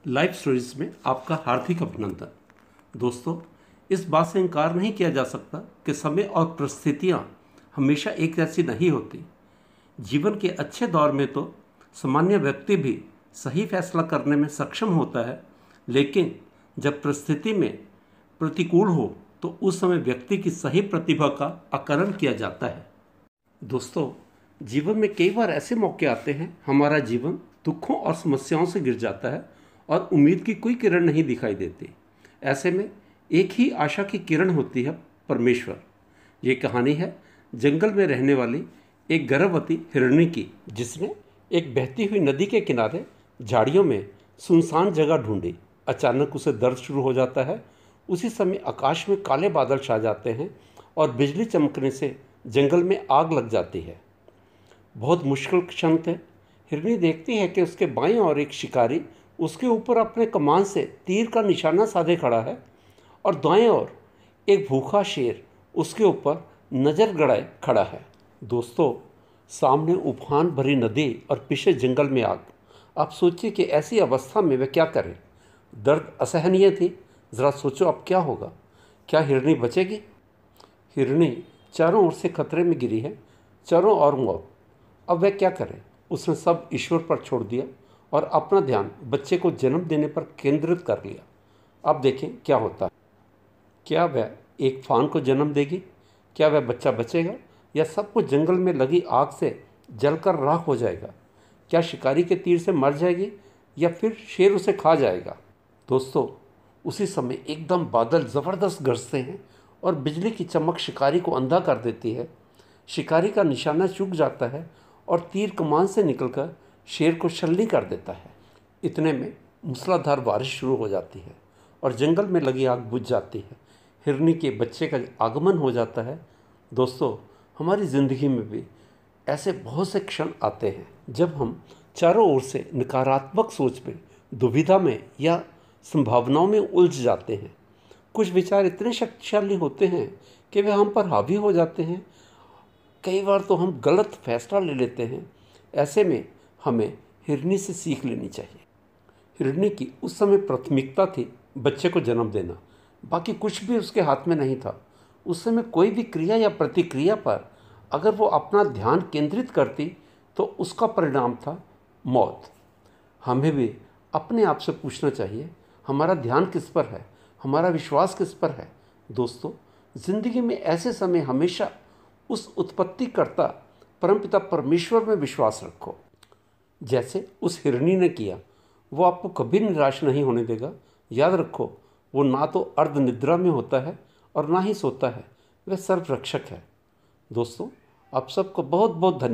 Life stories में आपका हार्दिक अभिनंदन। दोस्तों, इस बात से इनकार नहीं किया जा सकता कि समय और परिस्थितियाँ हमेशा एक जैसी नहीं होती। जीवन के अच्छे दौर में तो सामान्य व्यक्ति भी सही फैसला करने में सक्षम होता है, लेकिन जब परिस्थिति में प्रतिकूल हो तो उस समय व्यक्ति की सही प्रतिभा का आकलन किया जाता है। दोस्तों, जीवन में कई बार ऐसे मौके आते हैं, हमारा जीवन दुखों और समस्याओं से गिर जाता है और उम्मीद की कोई किरण नहीं दिखाई देती। ऐसे में एक ही आशा की किरण होती है, परमेश्वर। ये कहानी है जंगल में रहने वाली एक गर्भवती हिरणी की, जिसने एक बहती हुई नदी के किनारे झाड़ियों में सुनसान जगह ढूंढी। अचानक उसे दर्द शुरू हो जाता है। उसी समय आकाश में काले बादल छा जाते हैं और बिजली चमकने से जंगल में आग लग जाती है। बहुत मुश्किल क्षण थे। हिरनी देखती है कि उसके बाईं ओर एक शिकारी उसके ऊपर अपने कमान से तीर का निशाना साधे खड़ा है और दाएं ओर एक भूखा शेर उसके ऊपर नज़र गड़ाए खड़ा है। दोस्तों, सामने उफान भरी नदी और पीछे जंगल में आग। आप सोचिए कि ऐसी अवस्था में वे क्या करें। दर्द असहनीय थी। ज़रा सोचो अब क्या होगा। क्या हिरनी बचेगी? हिरनी चारों ओर से खतरे में गिरी है, चारों ओर मौत। अब वह क्या करे? उसने सब ईश्वर पर छोड़ दिया और अपना ध्यान बच्चे को जन्म देने पर केंद्रित कर लिया। अब देखें क्या होता है। क्या वह एक फान को जन्म देगी? क्या वह बच्चा बचेगा या सब कुछ जंगल में लगी आग से जलकर राख हो जाएगा? क्या शिकारी के तीर से मर जाएगी या फिर शेर उसे खा जाएगा? दोस्तों, उसी समय एकदम बादल ज़बरदस्त गरजते हैं और बिजली की चमक शिकारी को अंधा कर देती है। शिकारी का निशाना चूक जाता है और तीर कमान से निकलकर शेर को छलनी कर देता है। इतने में मूसलाधार बारिश शुरू हो जाती है और जंगल में लगी आग बुझ जाती है। हिरनी के बच्चे का आगमन हो जाता है। दोस्तों, हमारी ज़िंदगी में भी ऐसे बहुत से क्षण आते हैं जब हम चारों ओर से नकारात्मक सोच में, दुविधा में या संभावनाओं में उलझ जाते हैं। कुछ विचार इतने शक्तिशाली होते हैं कि वे हम पर हावी हो जाते हैं। कई बार तो हम गलत फैसला ले लेते हैं। ऐसे में हमें हिरनी से सीख लेनी चाहिए। हिरनी की उस समय प्राथमिकता थी बच्चे को जन्म देना, बाकी कुछ भी उसके हाथ में नहीं था। उस समय कोई भी क्रिया या प्रतिक्रिया पर अगर वो अपना ध्यान केंद्रित करती तो उसका परिणाम था मौत। हमें भी अपने आप से पूछना चाहिए, हमारा ध्यान किस पर है, हमारा विश्वास किस पर है। दोस्तों, ज़िंदगी में ऐसे समय हमेशा उस उत्पत्तिकर्ता परमपिता परमेश्वर में विश्वास रखो, जैसे उस हिरनी ने किया। वो आपको कभी निराश नहीं होने देगा। याद रखो, वो ना तो अर्ध निद्रा में होता है और ना ही सोता है। वह सर्वरक्षक है। दोस्तों, आप सबको बहुत बहुत धन्यवाद।